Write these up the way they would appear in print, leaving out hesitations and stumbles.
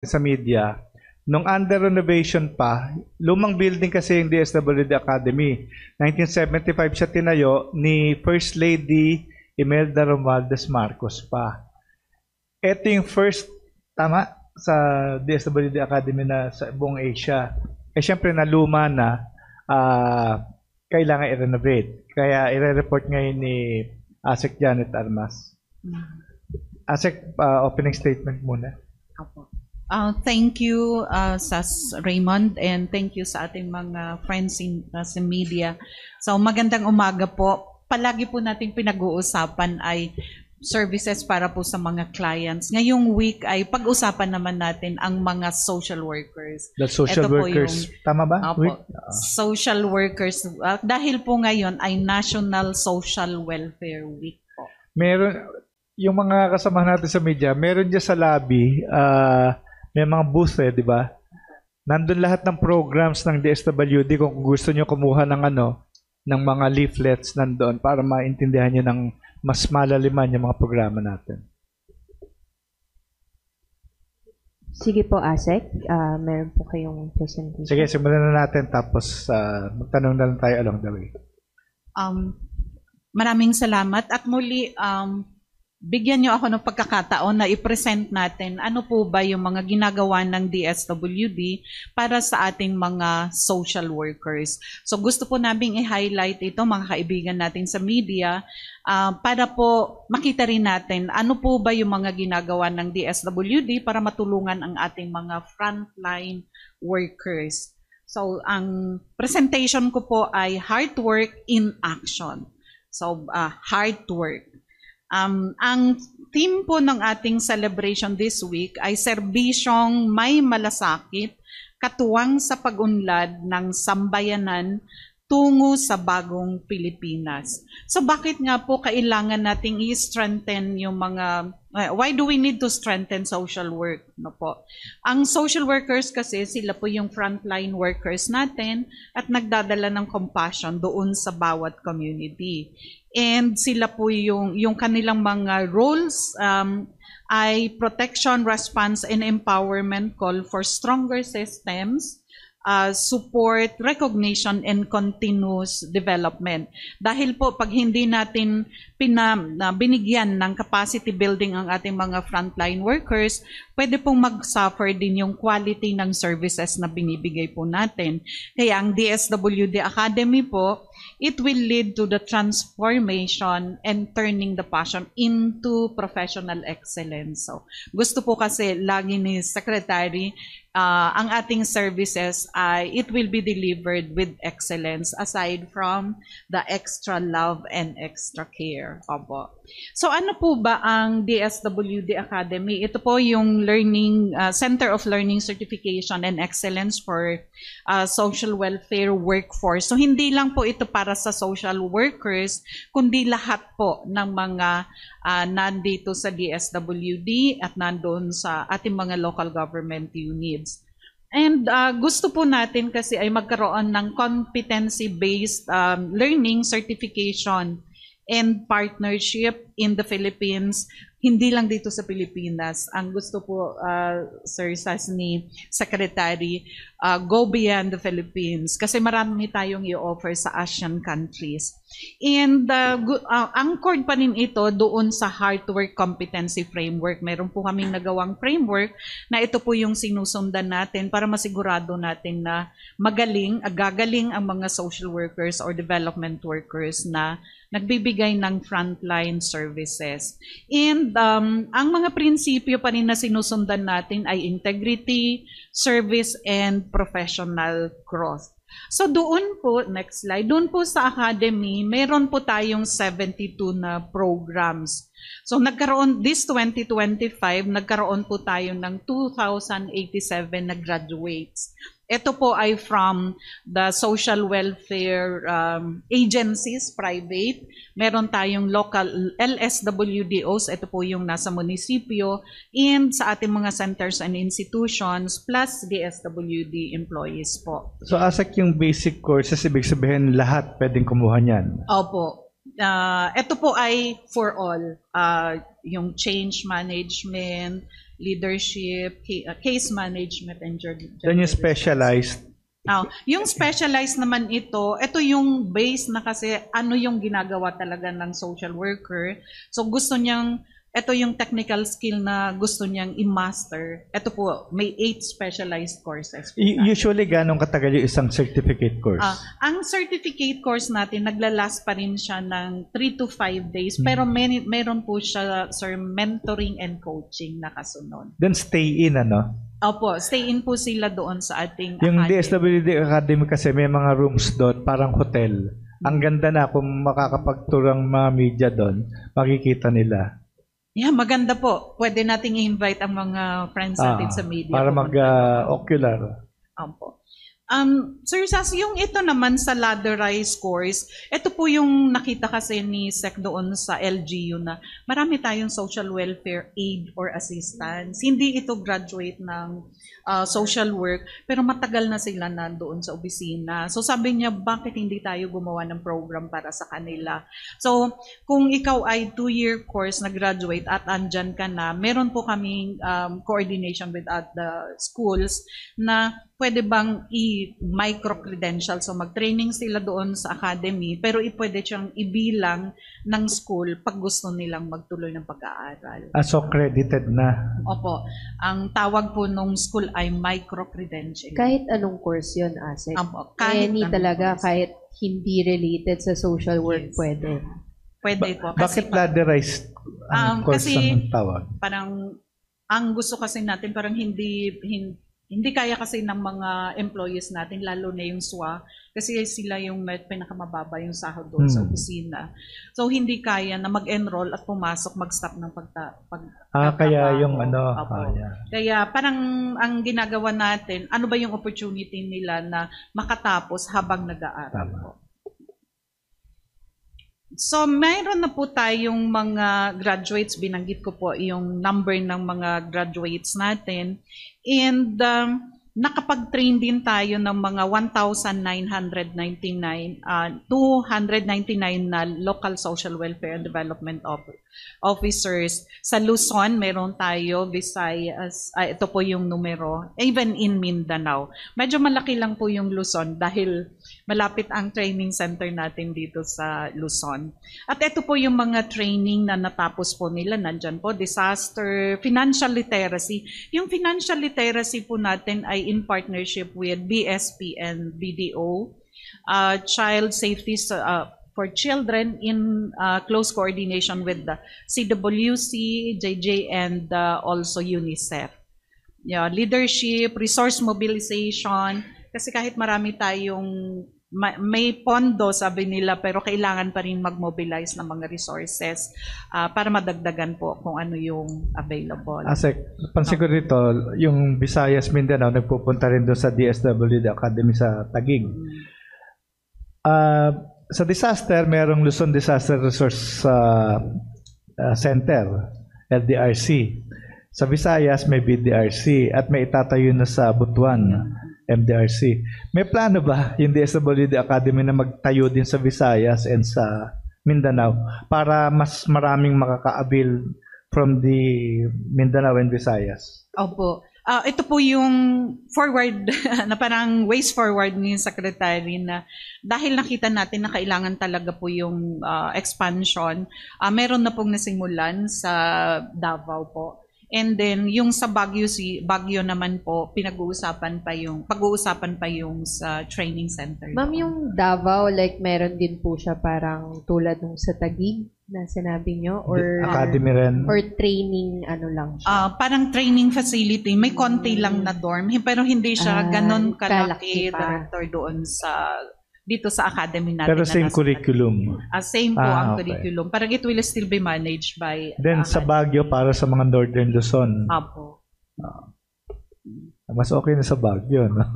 sa media, nung under renovation pa, lumang building kasi yung DSWD Academy. 1975 siya tinayo ni First Lady Imelda Romualdez Marcos pa. Ito yung first, tama, sa DSWD Academy na sa buong Asia. Siyempre na luma na, kailangan i-renovate. Kaya i-report ngayon ni ASEC Janet Armas. ASEC, opening statement muna. Opo. Thank you, Sas Raymond, and thank you sa ating mga friends sa media. So magandang umaga po. Palagi po nating pinag-uusapan ay services para po sa mga clients. Ngayong week ay pag-usapan naman natin ang mga social workers. The social workers. Tama ba? Opo, social workers. Dahil po ngayon ay National Social Welfare Week po. Meron, yung mga kasama natin sa media, meron dyan sa lobby, may mga booth di ba? Nandun lahat ng programs ng DSWD kung gusto nyo kumuha ng ng mga leaflets nandoon para maintindihan nyo ng mas malaliman yung mga programa natin. Sige po, ASEC. Meron po kayong presentation. Sige, simulan na natin tapos magtanong na lang tayo along the way. Maraming salamat at muli bigyan niyo ako ng pagkakataon na i-present natin ano po ba yung mga ginagawa ng DSWD para sa ating mga social workers. So gusto po naming i-highlight ito mga kaibigan natin sa media para po makita rin natin ano po ba yung mga ginagawa ng DSWD para matulungan ang ating mga frontline workers. So ang presentation ko po ay Hard Work in Action. So hard work. Ang theme po ng ating celebration this week ay serbisyong may malasakit katuwang sa pag-unlad ng sambayanan tungo sa bagong Pilipinas. So bakit nga po kailangan nating i-strengthen yung mga why do we need to strengthen social work? No po. Ang social workers kasi sila po yung frontline workers natin at nagdadala ng compassion doon sa bawat community. And sila po yung kanilang mga roles ay protection, response, and empowerment call for stronger systems, support, recognition, and continuous development. Dahil po pag hindi natin binigyan ng capacity building ang ating mga frontline workers, pwede pong mag-suffer din yung quality ng services na binibigay po natin. Kaya ang DSWD Academy po, it will lead to the transformation and turning the passion into professional excellence. So, gusto po kasi lagi ni Secretary, ang ating services ay it will be delivered with excellence aside from the extra love and extra care. Opo. So ano po ba ang DSWD Academy? Ito po yung Center of Learning Certification and Excellence for Social Welfare Workforce. So hindi lang po ito para sa social workers, kundi lahat po ng mga nandito sa DSWD at nandoon sa ating mga local government units. And gusto po natin kasi ay magkaroon ng competency-based learning certification and partnership in the Philippines, hindi lang dito sa Pilipinas. Ang gusto po, Sir Sas ni Secretary, go beyond the Philippines kasi marami tayong i-offer sa Asian countries. And anchored pa rin ito doon sa Hard Work Competency Framework. Meron po kaming nagawang framework na ito po yung sinusundan natin para masigurado natin na gagaling ang mga social workers or development workers na nagbibigay ng frontline services. And ang mga prinsipyo pa rin na sinusundan natin ay integrity, service, and professional growth. So doon po, next slide, doon po sa Academy, meron po tayong 72 na programs. So this 2025, nagkaroon po tayo ng 2,087 na graduates. Ito po ay from the social welfare agencies, private. Meron tayong local LSWDOs, ito po yung nasa munisipyo, and sa ating mga centers and institutions, plus DSWD employees po. So ASEC yung basic courses, ibig sabihin lahat pwedeng kumuha niyan? Opo. Ito po ay for all. Yung change management, leadership, case management, and Then yung specialized, yung specialized naman ito yung base na kasi ano yung ginagawa talaga ng social worker. So gusto niyang, ito yung technical skill na gusto niyang i-master. Ito po, may 8 specialized courses. usually ganong katagal yung isang certificate course? Ang certificate course natin, naglalast pa rin siya ng 3 to 5 days. Pero meron po siya, sir, mentoring and coaching na kasunod. Then stay in, ano? Opo, stay in po sila doon sa ating Yung academy. DSWD Academy kasi may mga rooms doon, parang hotel. Ang ganda na kung makakapag-tour ang mga media doon, makikita nila. Yeah, maganda po. Pwede nating i-invite ang mga friends natin sa media. Para mag-ocular. Opo. Sir Sas, yung ito naman sa ladderized course, ito po yung nakita kasi ni Sec doon sa LGU na marami tayong social welfare aid or assistance. Hindi ito graduate ng social work, pero matagal na sila na doon sa opisina. So sabi niya, bakit hindi tayo gumawa ng program para sa kanila? So kung ikaw ay 2-year course na graduate at andyan ka na, meron po kaming coordination with the schools na pwede bang i-micro-credential. So mag-training sila doon sa academy, pero pwede siyang ibilang ng school pag gusto nilang magtuloy ng pag-aaral. So credited na. Opo. Ang tawag po nung school ay micro-credential. Kahit anong course yun, Asek? Opo. Any anong talaga, course. kahit hindi related sa social work, Yes. pwede. Pwede po. Bakit ladderized ang course kasi ang tawag? Parang, ang gusto kasi natin, parang hindi kaya kasi ng mga employees natin, lalo na yung SWA, kasi sila yung pinakamababa yung sahod doon sa opisina. So, hindi kaya na mag-enroll at pumasok, mag-stop ng Kaya yung Kaya parang ang ginagawa natin, ano ba yung opportunity nila na makatapos habang nag-aaral po. So, mayroon na po tayong mga graduates, binanggit ko po yung number ng mga graduates natin. And nakapag-train din tayo ng mga 1,999, 299 na local social welfare and development officers. Sa Luzon, meron tayo, Visayas, ito po yung numero, even in Mindanao. Medyo malaki lang po yung Luzon dahil malapit ang training center natin dito sa Luzon. At ito po yung mga training na natapos po nila. Nandyan po, disaster, financial literacy. Yung financial literacy po natin ay in partnership with BSP and BDO. Child safety for children in close coordination with the CWC, JJ, and also UNICEF. Yeah, leadership, resource mobilization, kasi kahit marami tayong may pondo, sabi nila, pero kailangan pa rin mag-mobilize ng mga resources para madagdagan po kung ano yung available. Asek, pansin ko dito, yung Visayas, Mindanao, nagpupunta rin doon sa DSWD Academy sa Taguig. Sa disaster, merong Luzon Disaster Resource Center, LDRC. Sa Visayas, may BDRC at may itatayo na sa Butuan, MDRC. May plano ba yung DSWD Academy na magtayo din sa Visayas and sa Mindanao para mas maraming makaka-avail from the Mindanao and Visayas? Opo. Ito po yung forward, na parang ways forward ni Secretary na dahil nakita natin na kailangan talaga po yung expansion, meron na pong nasimulan sa Davao po. And then yung sa Baguio naman po pag-uusapan pa yung sa training center. Ma'am, yung Davao, like meron din po siya parang tulad nung sa Taguig na sinabi nyo? Or Academy rin? Or training, ano lang siya? Parang training facility. May konti lang na dorm, pero hindi siya ganon kalaki, director doon dito sa academy natin. Pero same curriculum? Same po ang curriculum. Parang it will still be managed by... Then sa Baguio, para sa mga Northern Luzon? Apo. Mas okay na sa Baguio, no?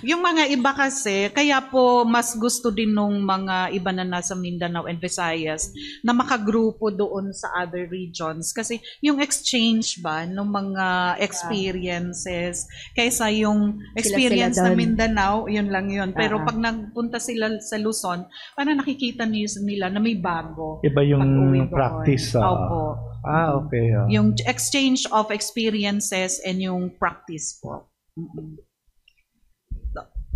Yung mga iba kasi, kaya po mas gusto din nung mga iba na nasa Mindanao and Visayas na makagrupo doon sa other regions. Kasi yung exchange ba ng mga experiences, kaysa yung experience Sila na Mindanao, yun lang yun. Pero pag nagpunta sila sa Luzon, parang nakikita nila na may bago. Iba yung practice. Opo. Okay. Yung exchange of experiences and yung practice po.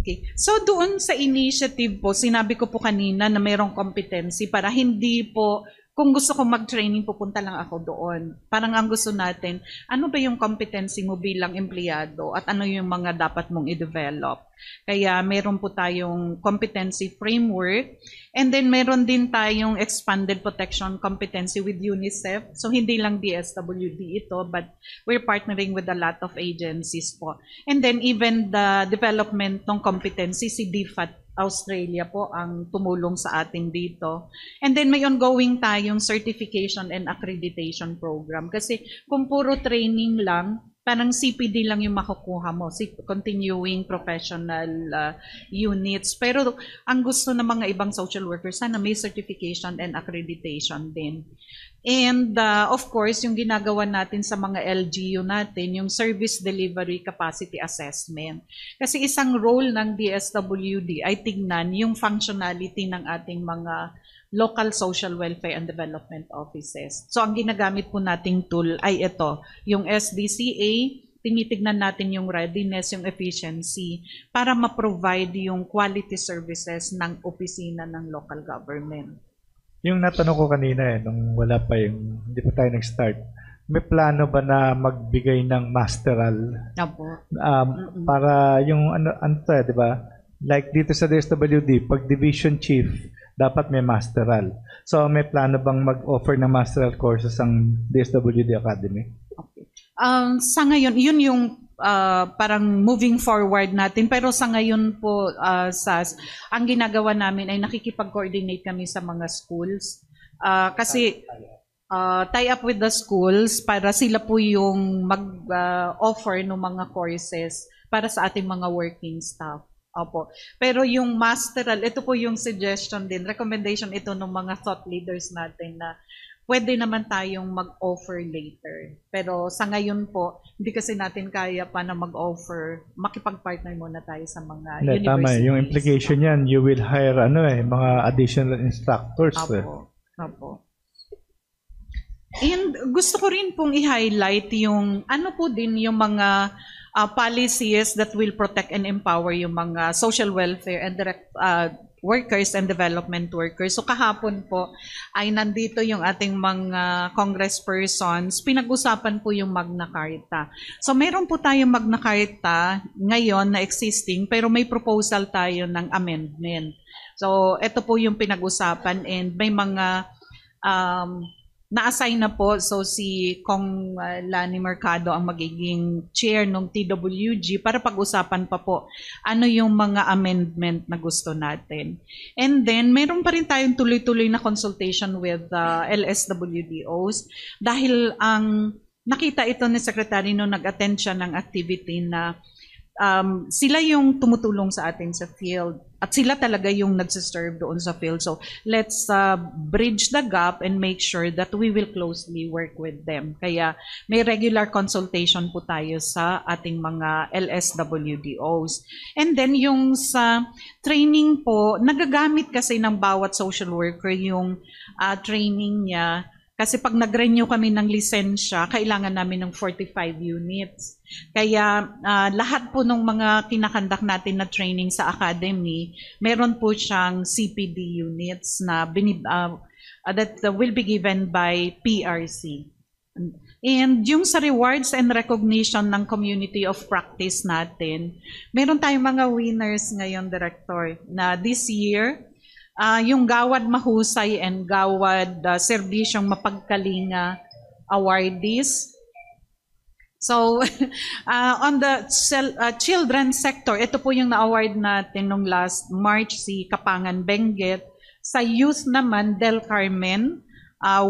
Okay. So doon sa initiative po, sinabi ko po kanina na mayroong competency para hindi po, kung gusto ko mag-training, pupunta lang ako doon. Parang ang gusto natin, ano ba yung competency mo bilang empleyado at ano yung mga dapat mong i-develop. Kaya meron po tayong competency framework and then meron din tayong expanded protection competency with UNICEF. So hindi lang DSWD ito, but we're partnering with a lot of agencies po. And then even the development ng competency, si DFAT Australia po ang tumulong sa atin dito. And then may ongoing tayong certification and accreditation program. Kasi kung puro training lang, parang CPD lang yung makukuha mo, continuing professional units. Pero ang gusto ng mga ibang social workers, sana may certification and accreditation din. And of course, yung ginagawa natin sa mga LGU natin, yung Service Delivery Capacity Assessment. Kasi isang role ng DSWD ay tignan yung functionality ng ating mga local social welfare and development offices. So ang ginagamit po nating tool ay ito, yung SDCA, tinitignan natin yung readiness, yung efficiency, para ma-provide yung quality services ng opisina ng local government. Yung natanong ko kanina nung wala pa yung, hindi pa tayo nag-start, may plano ba na magbigay ng masteral? Opo. Para yung di ba? Like dito sa DSWD, pag division chief, dapat may masteral. So may plano bang mag-offer ng masteral courses ang DSWD Academy? Okay. Sa ngayon, yun yung parang moving forward natin. Pero sa ngayon po, SAS, ang ginagawa namin ay nakikipag-coordinate kami sa mga schools. Kasi tie up with the schools para sila po yung mag-offer ng mga courses para sa ating mga working staff. Opo. Pero yung masteral, ito po yung suggestion din, recommendation ito ng mga thought leaders natin na pwede naman tayong mag-offer later. Pero sa ngayon po, hindi kasi natin kaya pa na mag-offer, makipag-partner muna tayo sa mga universities. Tama, yung implication yan, you will hire mga additional instructors. Opo. Opo. And gusto ko rin pong i-highlight yung ano po din yung mga policies that will protect and empower yung mga social welfare and direct workers and development workers. So kahapon po ay nandito yung ating mga congresspersons, pinag-usapan po yung Magna Carta. So meron po tayong Magna Carta ngayon na existing pero may proposal tayo ng amendment. So ito po yung pinag-usapan and may mga na-assign na po, so si Kong Lani Mercado ang magiging chair ng TWG para pag-usapan pa po ano yung mga amendment na gusto natin. And then, meron pa rin tayong tuloy-tuloy na consultation with LSWDOs dahil ang nakita ito ni Secretary nung nag-attend siya ng activity na sila yung tumutulong sa atin sa field at sila talaga yung nagsiserve doon sa field. So let's bridge the gap and make sure that we will closely work with them. Kaya may regular consultation po tayo sa ating mga LSWDOs. And then yung sa training po, nagagamit kasi ng bawat social worker yung training niya. Kasi pag nag-renew kami ng lisensya, kailangan namin ng 45 units. Kaya lahat po ng mga kinakandak natin na training sa academy, meron po siyang CPD units na that will be given by PRC. And yung sa rewards and recognition ng community of practice natin, meron tayong mga winners ngayon, Director, na this year, yung Gawad Mahusay and Gawad Serbisyong Mapagkalinga awardees. So, on the children's sector, ito po yung na-award natin nung last March, si Kapangan Benguet. Sa youth naman, Del Carmen,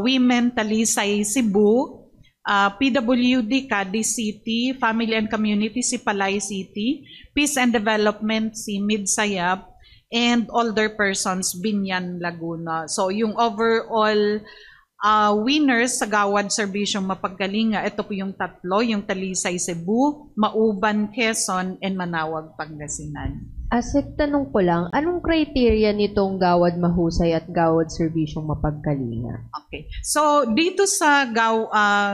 Women Talisay Cebu, PWD Cadiz City, Family and Community si Palay City, Peace and Development si Midsayap, and older persons, Binyan, Laguna. So yung overall winners sa Gawad Serbisyong Mapagkalinga, ito po yung tatlo, yung Talisay Cebu, Mauban, Quezon, and Manawag, Pangasinan. Asik, tanong ko lang, anong criteria nitong gawad mahusay at gawad serbisyong mapagkalinga? Okay. So dito sa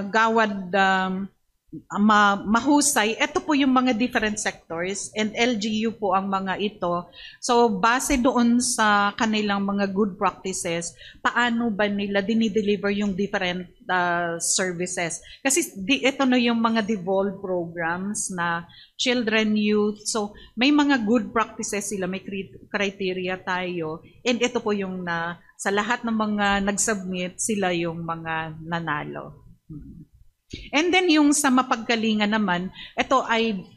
gawad mahusay, ito po yung mga different sectors and LGU po ang mga ito. So base doon sa kanilang mga good practices, paano ba nila dinideliver yung different services? Kasi ito na yung mga devolved programs na children, youth. So may mga good practices sila, may criteria tayo. And ito po yung sa lahat ng mga nag-submit, sila yung mga nanalo. And then yung sa mapagkalinga naman, ito ay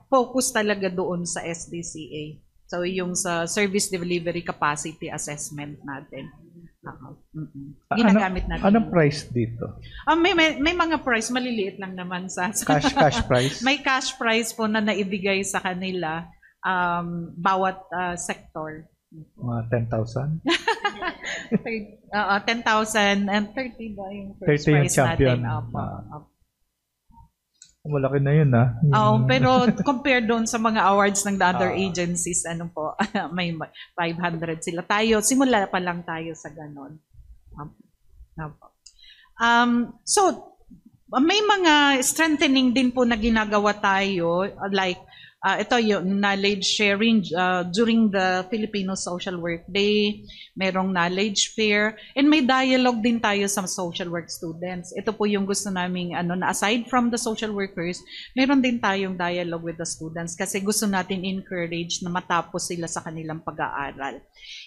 focus talaga doon sa SDCA. So yung sa Service Delivery Capacity Assessment natin. Ginagamit natin. Anong price dito? May mga price, maliliit lang naman sa Cash price? May cash price po na naibigay sa kanila bawat sector. Mga 10,000? 10,000 and 30 ba yung first 30 yung prize champion. natin? Malaki na yun, ha? Pero compared doon sa mga awards ng other agencies, may 500 sila. Simula pa lang tayo sa ganon. So, may mga strengthening din po na ginagawa tayo, like ito yung knowledge sharing during the Filipino Social Work Day, merong knowledge fair, and may dialogue din tayo sa social work students. Ito po yung gusto naming na aside from the social workers, meron din tayong dialogue with the students kasi gusto natin encourage na matapos sila sa kanilang pag-aaral.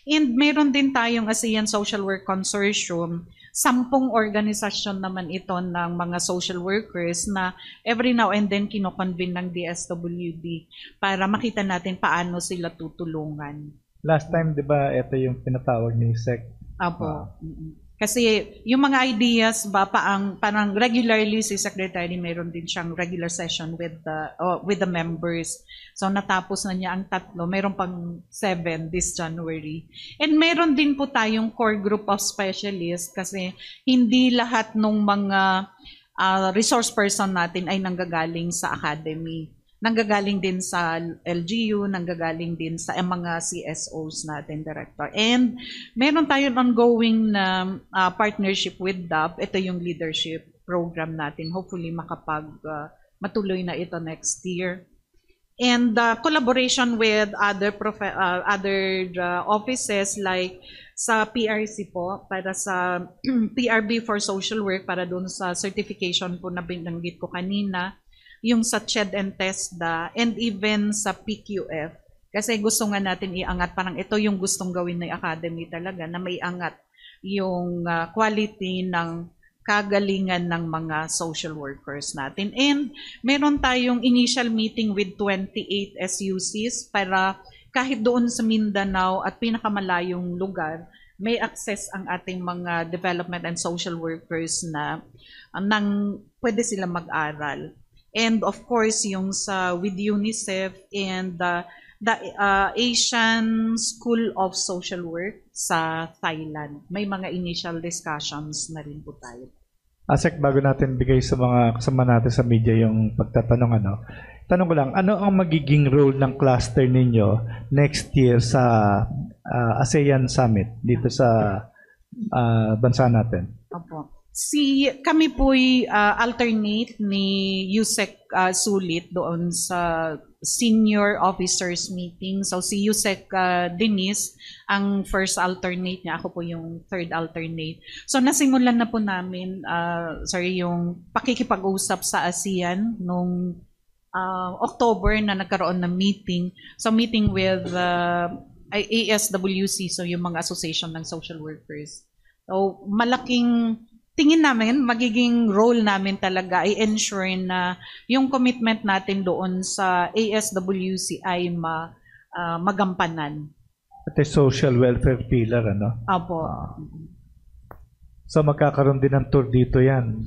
And meron din tayong ASEAN Social Work Consortium, 10 organisasyon naman ito ng mga social workers na every now and then kinoconvene ng DSWD para makita natin paano sila tutulungan. Last time, di ba, ito yung pinatawag ni SEC? Apo. Kasi yung mga ideas ba parang regularly si Secretary meron din siyang regular session with the members. So natapos na niya ang 3, meron pang 7 this January. And meron din po tayong core group of specialists kasi hindi lahat ng mga resource person natin ay nanggagaling sa academy. Nanggagaling din sa LGU, nanggagaling din sa mga CSOs natin, Director. And meron tayong ongoing na partnership with DAP. Ito yung leadership program natin. Hopefully matuloy na ito next year. And collaboration with other offices like sa PRC po, para sa PRB for Social Work, para doon sa certification po na binanggit ko kanina, yung sa CHED and TESDA, and even sa PQF. Kasi gusto nga natin iangat, parang ito yung gustong gawin ng Academy talaga, na may angat yung quality ng kagalingan ng mga social workers natin. And meron tayong initial meeting with 28 SUCs para kahit doon sa Mindanao at pinakamalayong lugar, may access ang ating mga development and social workers na pwede sila mag-aral. And of course, yung with UNICEF and the Asian School of Social Work sa Thailand. May mga initial discussions na rin po tayo. Asek, bago natin bigay sa mga kasama natin sa media yung pagtatanong, tanong ko lang, ano ang magiging role ng cluster ninyo next year sa ASEAN Summit dito sa bansa natin? Opo. Kami po'y alternate ni Yusek Sulit doon sa senior officers meeting. So si Yusek Denise ang first alternate niya, ako po yung third alternate. So nasimulan na po namin yung pakikipag-usap sa ASEAN nung October na nagkaroon ng meeting. So meeting with ASWC, so yung mga association ng social workers. So malaking tingin namin, magiging role namin talaga ay ensure na yung commitment natin doon sa ASWC ay magampanan. At social welfare pillar, Apo. So magkakaroon din ng tour dito yan?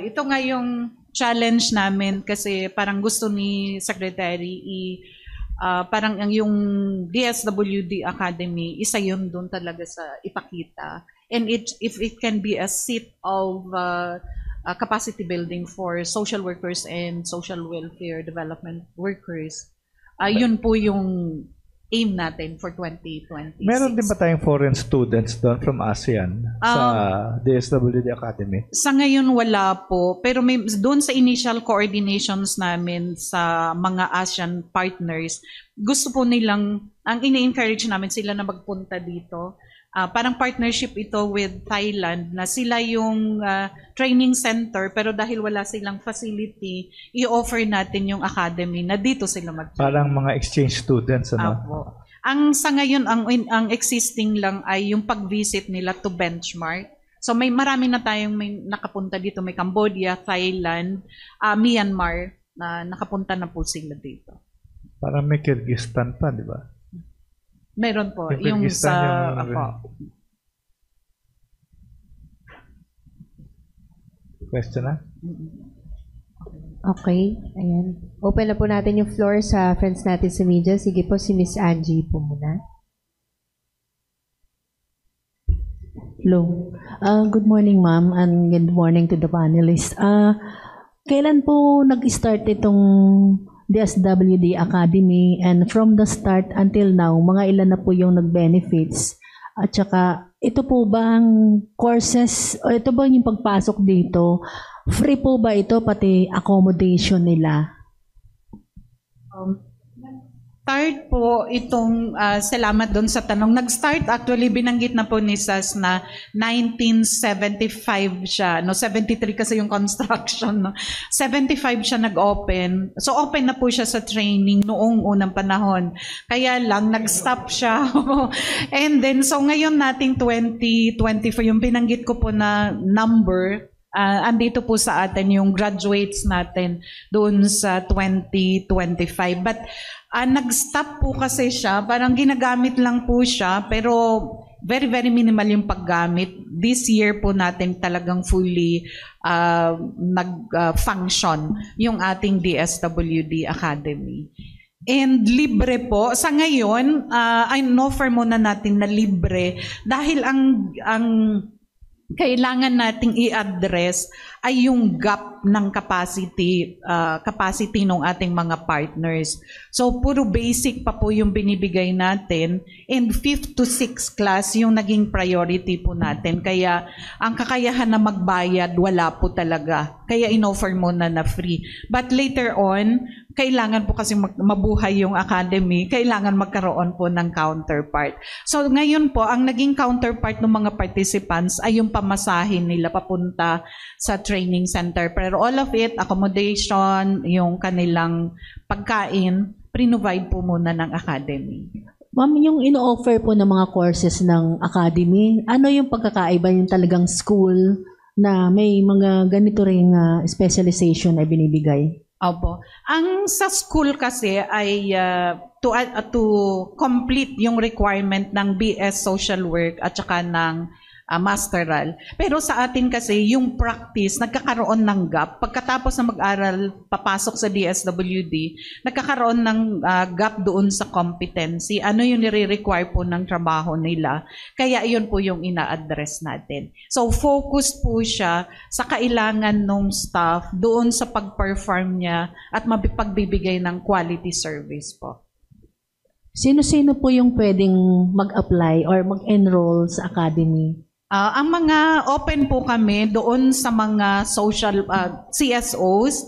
Ito nga yung challenge namin kasi parang gusto ni Secretary parang yung DSWD Academy, isa yun doon talaga sa ipakita. And if it can be a seat of capacity building for social workers and social welfare development workers, Yun po yung aim natin for 2026. Meron din ba tayong foreign students doon from ASEAN sa DSWD Academy? Sa ngayon wala po, pero may doon sa initial coordinations namin sa mga ASEAN partners, gusto po nilang, ang ini-encourage namin sila na magpunta dito. Parang partnership ito with Thailand na sila yung training center, pero dahil wala silang facility, i-offer natin yung academy na dito sila mag-train. Parang mga exchange students, ano? Apo. Ang sa ngayon, ang existing lang ay yung pag-visit nila to benchmark. So marami na tayong may nakapunta dito. May Cambodia, Thailand, Myanmar, na nakapunta na po sila dito. Parang may Kyrgyzstan pa, di ba? Meron po. Yung Yung Kyrgyzstan sa... yung- Apo. Question na? Okay, ayan. Open na po natin yung floor sa friends natin sa media. Sige po, si Miss Angie po muna. Hello. Good morning, ma'am, and good morning to the panelists. Kailan po nag-start itong DSWD Academy, and from the start until now, mga ilan na po yung nag-benefits? At saka, ito po ba ang courses, o ito ba yung pagpasok dito, free po ba ito, pati accommodation nila? Start po itong, salamat doon sa tanong. Nag-start actually, binanggit na po ni Sas na 1975 siya. No, 73 kasi yung construction. No? 75 siya nag-open. So open na po siya sa training noong unang panahon. Kaya lang, nag-stop siya. And then, so ngayon nating 2024, yung binanggit ko po na number, andito po sa atin yung graduates natin doon sa 2025. But nag-stop po kasi siya, parang ginagamit lang po siya, pero very, very minimal yung paggamit. This year po natin talagang fully nag-function yung ating DSWD Academy. And libre po. Sa ngayon, in-offer muna natin na libre dahil ang kailangan nating i-address ay yung gap ng capacity ng ating mga partners. So puro basic pa po yung binibigay natin, and 5th to 6th class yung naging priority po natin. Kaya ang kakayahan na magbayad wala po talaga. Kaya in-offer muna na free. But later on, kailangan po kasi mabuhay yung academy, kailangan magkaroon po ng counterpart. So ngayon po, ang naging counterpart ng mga participants ay yung pamasahin nila papunta sa training center. Pero all of it, accommodation, yung kanilang pagkain, pre-provide po muna ng academy. Ma'am, yung ino-offer po ng mga courses ng academy, ano yung pagkakaiba yung talagang school na may mga ganito ring specialization na binibigay? Opo. Ang sa school kasi ay to complete yung requirement ng BS Social Work at saka ng masteral. Pero sa atin kasi, yung practice, nagkakaroon ng gap. Pagkatapos na mag-aral, papasok sa DSWD, nagkakaroon ng gap doon sa competency. Ano yung nire-require po ng trabaho nila. Kaya yun po yung ina-address natin. So, focus po siya sa kailangan ng staff doon sa pag-perform niya at mapagbibigay ng quality service po. Sino-sino po yung pwedeng mag-apply or mag-enroll sa academy? Ang mga open po kami doon sa mga social CSOs,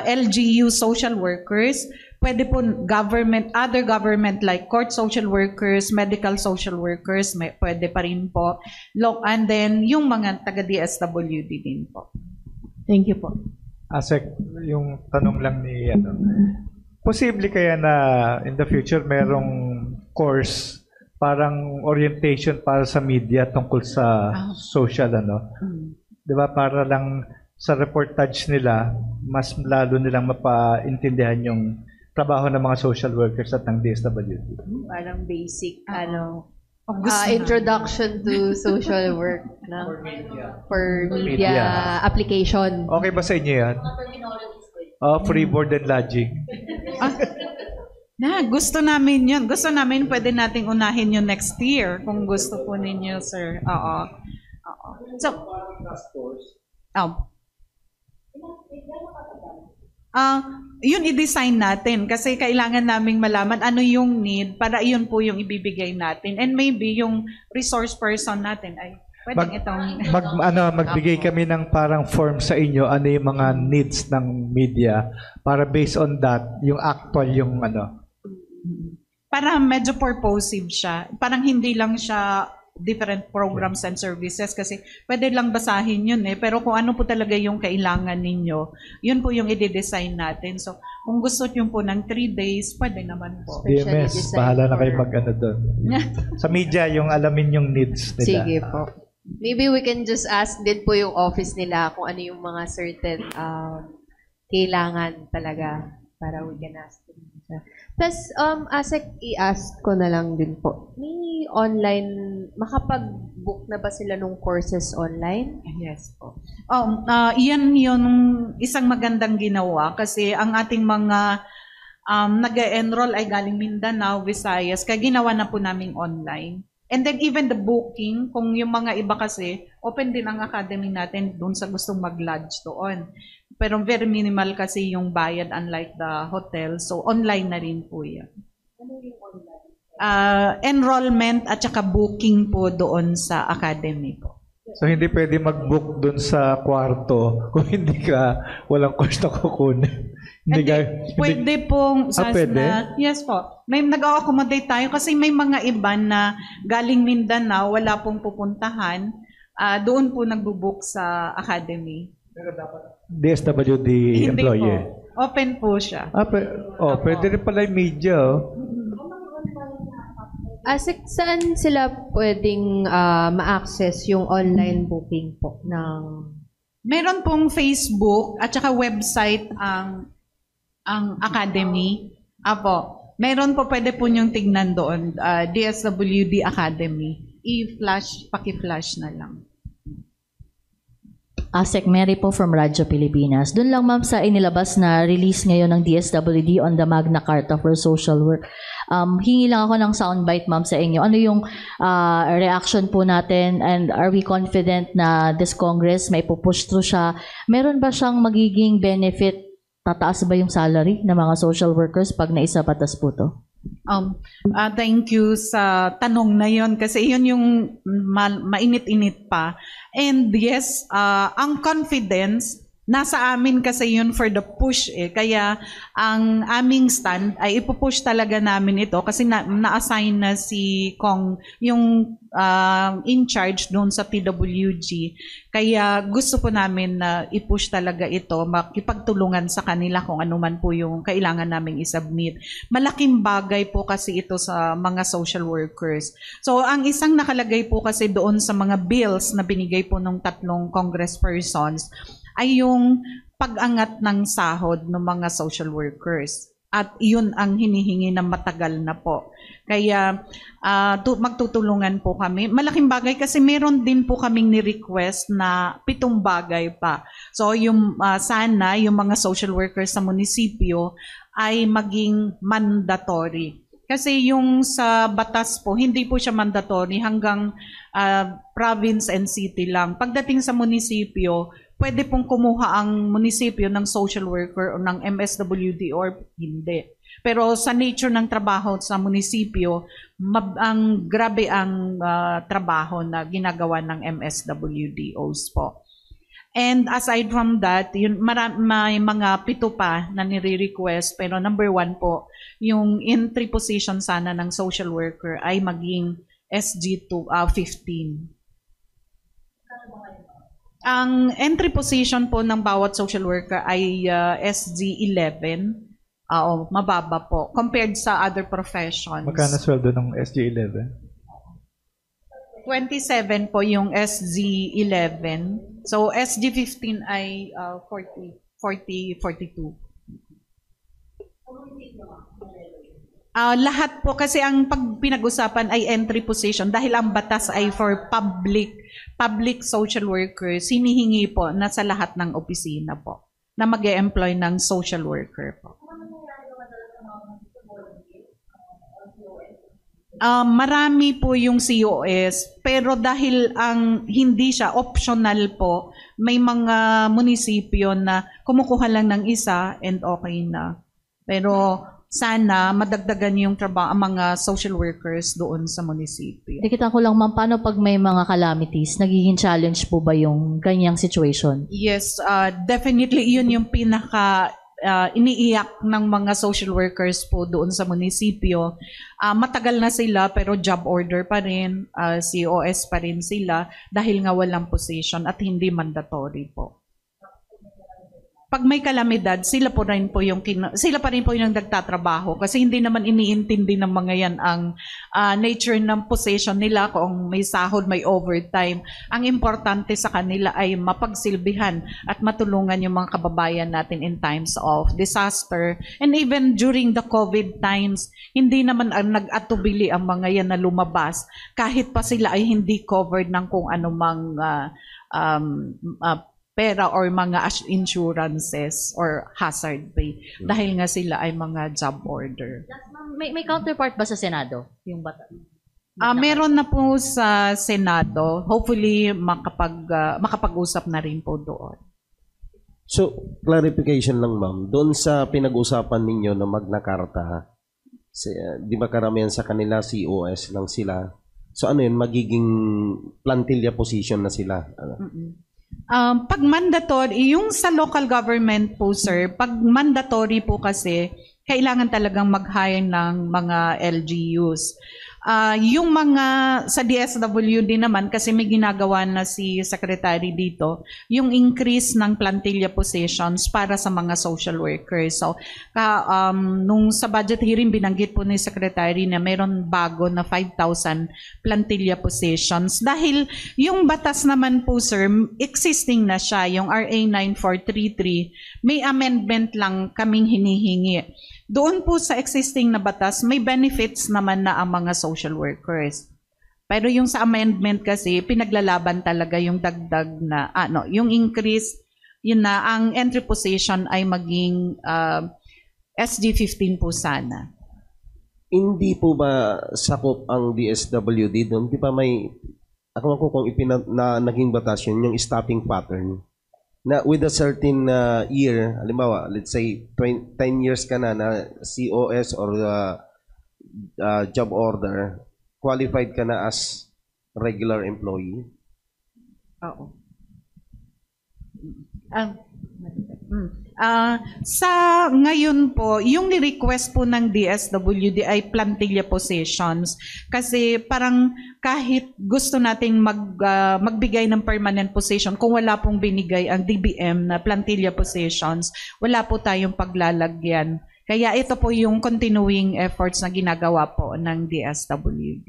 LGU social workers, pwede po government, other government like court social workers, medical social workers, pwede pa rin po. And then yung mga taga-DSWD din po. Thank you po. Asek, yung tanong lang ni posible kaya na in the future merong course parang orientation para sa media tungkol sa social 'di ba, para lang sa reportage nila mas lalo nilang mapaintindihan yung trabaho ng mga social workers at ng DSWD. Parang basic, Gusto introduction to social work na for media application. Okay ba sa inyo yan? Free board and lodging. Gusto namin yun. Gusto namin pwede nating unahin yun next year kung gusto po ninyo, sir. Oo. So, Yun i-design natin kasi kailangan naming malaman ano yung need para yun po yung ibibigay natin. And maybe yung resource person natin ay pwedeng itong... Magbigay kami ng parang form sa inyo, ano yung mga needs ng media para based on that, yung actual yung ano. Para medyo purposive siya. Parang hindi lang siya different programs and services kasi pwede lang basahin yun pero kung ano po talaga yung kailangan ninyo, yun po yung i-design natin. So, kung gusto nyo po ng 3 days, pwede naman po. DMS, bahala na kayo mag-ano doon. Sa media, yung alamin yung needs nila. Sige po. Maybe we can just ask din po yung office nila kung ano yung mga certain kailangan talaga para we can ask them. Plus, Asek, i-ask ko na lang din po. May online, makapag-book na ba sila nung courses online? Yes po. Iyan yung isang magandang ginawa kasi ang ating mga nag-enroll ay galing Mindanao, Visayas, kaya ginawa na po namin online. And then even the booking, kung yung mga iba kasi, open din ang academy natin doon sa gustong mag-lodge doon. Pero very minimal kasi yung bayad unlike the hotel. So online na rin po yan. Ano yung online? Enrollment at saka booking po doon sa academy po. So hindi pwede mag-book doon sa kwarto kung hindi ka walang course na kukunin. Pwede pong pwede? Yes po. May nag-accommodate tayo kasi may mga iba na galing Mindanao, wala pong pupuntahan. Doon po nagbo-book sa academy. DSWD employee. Po. Open po siya. Pwede rin pala yung media. Asik, saan sila pwedeng ma-access yung online booking po ng... Meron pong Facebook at saka website ang academy. Meron po pwede po niyong tignan doon, DSWD Academy. Paki-flash na lang. Asek Mary po from Radyo Pilipinas. Doon lang ma'am sa inilabas na release ngayon ng DSWD on the Magna Carta for Social Work. Hingi lang ako ng soundbite ma'am sa inyo. Ano yung reaction po natin and are we confident na this Congress may pupush through siya? Meron ba siyang magiging benefit? Tataas ba yung salary ng mga social workers pag naisabatas po to? Thank you sa tanong na yon kasi yun yung mainit-init pa. And yes, ang confidence, nasa amin kasi yun for the push Kaya ang aming stand ay ipupush talaga namin ito kasi na-assign na si Kong, yung in charge doon sa PWG. Kaya gusto po namin na i-push talaga ito, makipagtulungan sa kanila kung ano man po yung kailangan naming isubmit. Malaking bagay po kasi ito sa mga social workers. So ang isang nakalagay po kasi doon sa mga bills na binigay po ng 3 congresspersons ay yung pag-angat ng sahod ng mga social workers. At yun ang hinihingi na matagal na po. Kaya magtutulungan po kami. Malaking bagay kasi meron din po kaming ni-request na 7 bagay pa. So yung sana yung mga social workers sa munisipyo ay maging mandatory. Kasi yung sa batas po, hindi po siya mandatory hanggang province and city lang. Pagdating sa munisipyo, pwede pong kumuha ang munisipyo ng social worker o ng MSWD or hindi. Pero sa nature ng trabaho sa munisipyo, grabe ang trabaho na ginagawa ng MSWDOs po. And aside from that, may mga 7 pa na nire-request. Pero number 1 po, yung entry position sana ng social worker ay maging SG 15. Ang entry position po ng bawat social worker ay SG 11. Mababa po compared sa other professions. Magkano sweldo ng SG 11? 27 po yung SG 11. So SG 15 ay 42. Lahat po kasi ang pinag-usapan ay entry position dahil ang batas ay for public social workers, hinihingi po na sa lahat ng opisina po na mag-e-employ ng social worker po. Marami po yung COS pero dahil ang hindi siya optional po, may mga munisipyo na kumukuha lang ng isa and okay na. Pero sana madagdagan yung trabaho ang mga social workers doon sa munisipyo. Nakita ko lang, ma'am, paano pag may mga calamities, nagiging challenge po ba yung ganyang situation? Yes, definitely yun yung pinaka iniiyak ng mga social workers po doon sa munisipyo. Matagal na sila pero job order pa rin, COS pa rin sila dahil nga walang position at hindi mandatory po. Pag may kalamidad, sila pa rin po yung nagtatrabaho kasi hindi naman iniintindi ng mga yan ang nature ng position nila kung may sahod, may overtime. Ang importante sa kanila ay mapagsilbihan at matulungan yung mga kababayan natin in times of disaster. And even during the COVID times, hindi naman nag-atubili ang mga yan na lumabas kahit pa sila ay hindi covered ng kung anumang pera or mga insurances or hazard pay dahil nga sila ay mga job order. May counterpart ba sa Senado yung bata? Meron na po sa Senado. Hopefully makapag-usap na rin po doon. So, clarification lang, ma'am. Doon sa pinag-usapan ninyo na Magna Carta, di ba karamihan sa kanila COS lang sila? So ano yun, magiging plantilla position na sila? Pag mandatory, yung sa local government po, sir, pag mandatory po kasi, kailangan talagang mag-hire ng mga LGUs. Yung mga sa DSWD naman, kasi may ginagawa na si Secretary dito, yung increase ng plantilla positions para sa mga social workers. So, nung sa budget hearing, binanggit po ni Secretary na mayroon bago na 5,000 plantilla positions. Dahil yung batas naman po, sir, existing na siya, yung RA 9433, may amendment lang kaming hinihingi. Doon po sa existing na batas, may benefits naman na ang mga social workers. Pero yung sa amendment kasi, pinaglalaban talaga yung dagdag na, yung increase, yun na, ang entry position ay maging SG 15 po sana. Hindi po ba sakop ang DSWD doon? Di ba may, ako kung naging batas yun, yung stopping pattern, na with a certain year, halimbawa, let's say 10 years ka na COS or job order, qualified ka na as regular employee? Oo. Sa ngayon po, yung ni-request po ng DSWD ay plantilla positions kasi parang kahit gusto nating magbigay ng permanent position, kung wala pong binigay ang DBM na plantilla positions, wala po tayong paglalagyan. Kaya ito po yung continuing efforts na ginagawa po ng DSWD.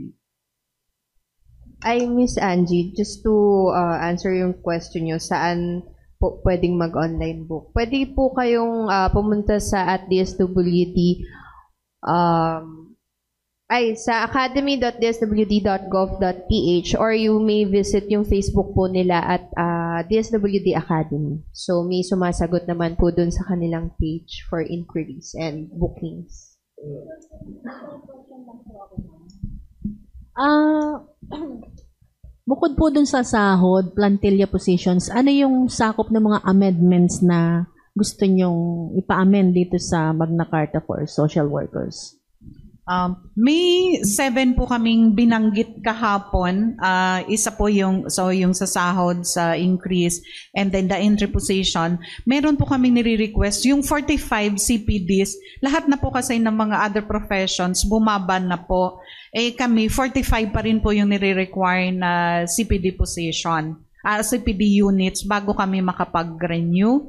Miss Angie, just to answer yung question nyo, saan po pwedeng mag-online book? Pwede po kayong pumunta sa @DSWD sa academy.dswd.gov.ph or you may visit yung Facebook po nila at DSWD Academy. So may sumasagot naman po dun sa kanilang page for inquiries and bookings. Bukod po dun sa sahod, plantilla positions, ano yung sakop ng mga amendments na gusto nyong ipa-amend dito sa Magna Carta for social workers? May 7 po kaming binanggit kahapon. Isa po yung sa sahod, sa increase, and then the entry position. Meron po kaming nire-request. Yung 45 CPDs, lahat na po kasi ng mga other professions, bumaba na po. Kami, 45 pa rin po yung nire-require na CPD position, CPD units bago kami makapag-renew.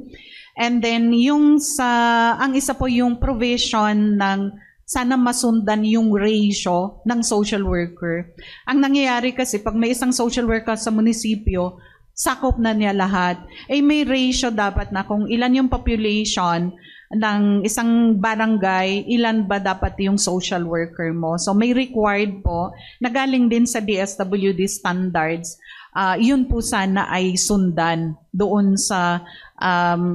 And then, ang isa po yung provision ng sana masundan yung ratio ng social worker. Ang nangyayari kasi pag may isang social worker sa munisipyo, sakop na niya lahat. May ratio dapat na kung ilan yung population ng isang barangay, ilan ba dapat yung social worker mo. So may required po na galing din sa DSWD standards. Yun po sana ay sundan doon sa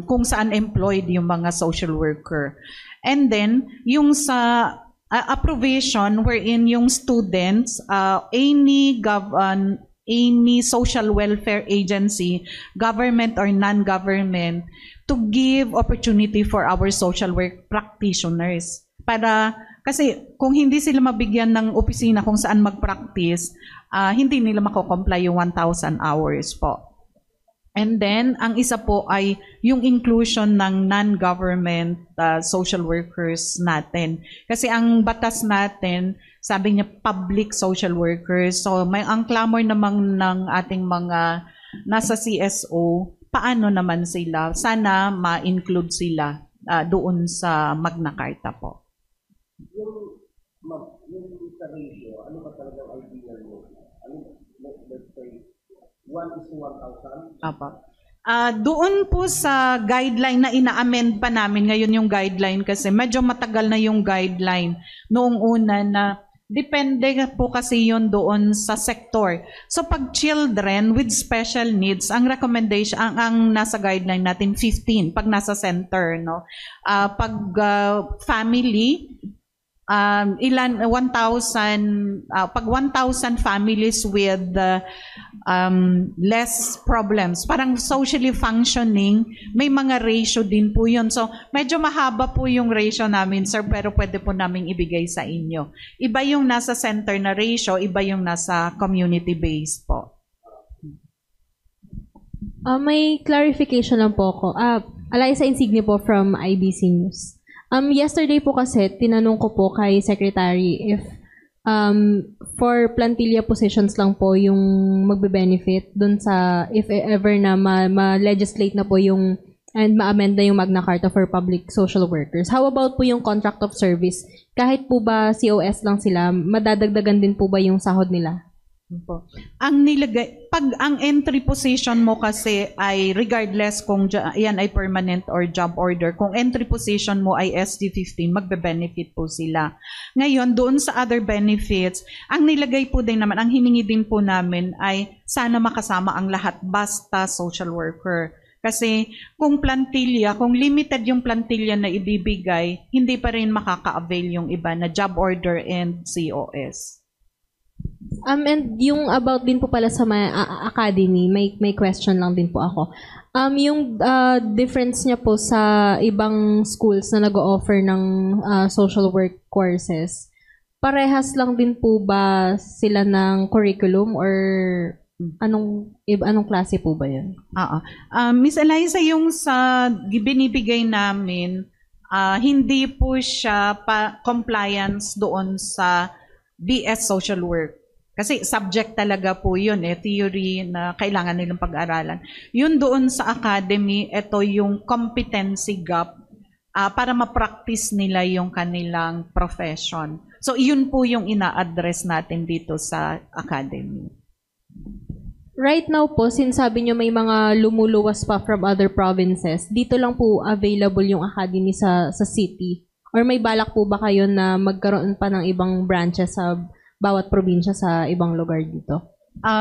kung saan employed yung mga social worker. And then, yung sa approbation wherein yung students, any social welfare agency, government or non-government, to give opportunity for our social work practitioners. Kasi kung hindi sila mabigyan ng opisina kung saan mag-practice, hindi nila mako-comply yung 1,000 hours po. And then, ang isa po ay yung inclusion ng non-government social workers natin. Kasi ang batas natin, sabi niya public social workers. So ang clamor naman ng ating mga nasa CSO, paano naman sila? Sana ma-include sila doon sa Magna Carta po. Yung sa ratio, ano ba talagang ideal mo? Let's say, 1:1,000? Apa. Doon po sa guideline na ina-amend pa namin ngayon yung guideline kasi medyo matagal na yung guideline noong una na depende po kasi yun doon sa sector. So pag children with special needs, ang recommendation, ang nasa guideline natin 15 pag nasa center, no? Pag family, 1,000 pag 1,000 families with less problems, parang socially functioning, may mga ratio din po yun. So medyo mahaba po yung ratio namin, sir, pero pwede po namin ibigay sa inyo. Iba yung nasa center na ratio, iba yung nasa community-based po. May clarification lang po ako. Eliza Insigne po from IBC News. Yesterday po kasi, tinanong ko po kay Secretary if for plantilla positions lang po yung magbe-benefit dun sa if ever na ma-legislate na po yung and ma-amend na yung Magna Carta for public social workers. How about po yung contract of service? Kahit po ba COS lang sila, madadagdagan din po ba yung sahod nila? Ang nilagay, pag ang entry position mo kasi ay regardless kung yan ay permanent or job order, kung entry position mo ay SG15, magbe-benefit po sila. Ngayon, doon sa other benefits, ang nilagay po din naman, ang hiningi din po namin ay sana makasama ang lahat basta social worker. Kasi kung plantilla, kung limited yung plantilla na ibibigay, hindi pa rin makaka-avail yung iba na job order and COS. And yung about din po pala sa academy, may question lang din po ako. Yung difference niya po sa ibang schools na nag-o-offer ng social work courses, parehas lang din po ba sila ng curriculum or anong klase po ba yun? Miss Eliza, yung sa binibigay namin, hindi po siya compliance doon sa BS Social Work. Kasi subject talaga po yun, theory na kailangan nilang pag-aralan. Yun doon sa academy, ito yung competency gap para ma-practice nila yung kanilang profession. So, yun po yung ina-address natin dito sa academy. Right now po, sinasabi nyo may mga lumuluwas pa from other provinces, dito lang po available yung academy sa city? Or may balak po ba kayo na magkaroon pa ng ibang branches sa bawat probinsya sa ibang lugar dito?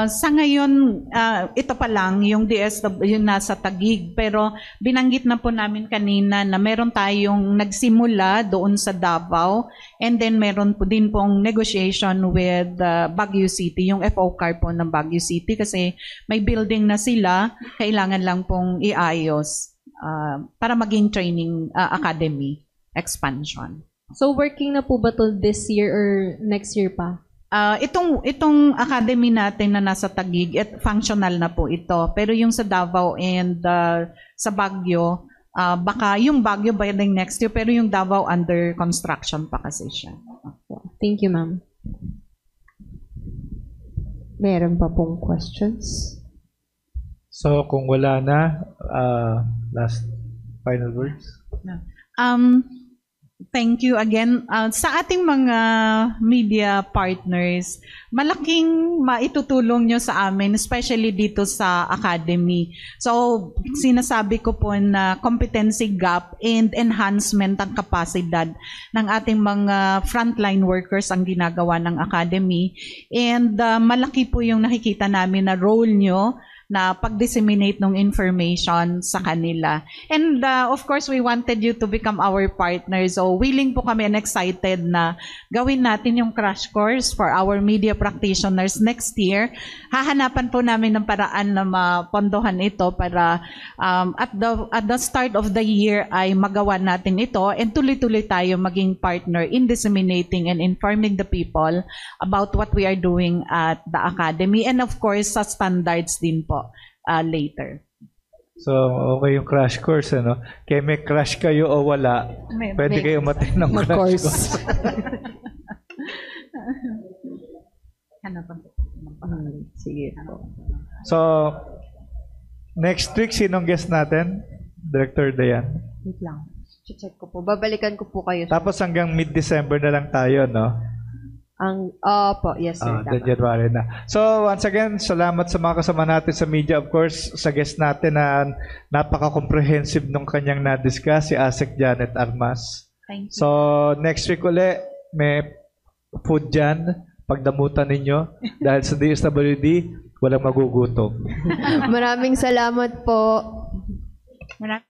Sa ngayon, ito pa lang, yung DSW, yung nasa Taguig. Pero binanggit na po namin kanina na meron tayong nagsimula doon sa Davao. And then meron po din pong negotiation with Baguio City, yung FOCAR po ng Baguio City. Kasi may building na sila, kailangan lang pong iayos para maging training academy expansion. So working na po ba to this year or next year pa? Itong academy natin na nasa Taguig, functional na po ito. Pero yung sa Davao and sa Baguio, baka yung Baguio by the next year, pero yung Davao under construction pa kasi siya. Thank you, ma'am. Meron pa pong questions? So kung wala na, last final words? Thank you again. Sa ating mga media partners, malaking maitutulong nyo sa amin, especially dito sa academy. So, sinasabi ko po na competency gap and enhancement ng kapasidad ng ating mga frontline workers ang ginagawa ng academy. And malaki po yung nakikita namin na role nyo na pag-disseminate ng information sa kanila. And of course, we wanted you to become our partner. So willing po kami and excited na gawin natin yung crash course for our media practitioners next year. Hahanapan po namin ng paraan na mapondohan ito para at the start of the year ay magawa natin ito and tuloy-tuloy tayo maging partner in disseminating and informing the people about what we are doing at the Academy and of course sa standards din po later. So, okay yung crash course, ano? Kaya may crash kayo o wala, pwede kayo umattend ng crash course. Sige po. So, next week, sinong guest natin? Director Dayan. Wait lang. Check ko po. Babalikan ko po kayo. Tapos hanggang mid-December na lang tayo, no? Po, yes sir. The January na. So, once again, salamat sa mga kasama natin sa media. Of course, sa guest natin na napaka-comprehensive nung kanyang na-discuss, si Asek Janet Armas. Thank you. So, next week uli, may food dyan. Pagdamutan ninyo. Dahil sa DSWD, walang magugutom. Maraming salamat po. Maraming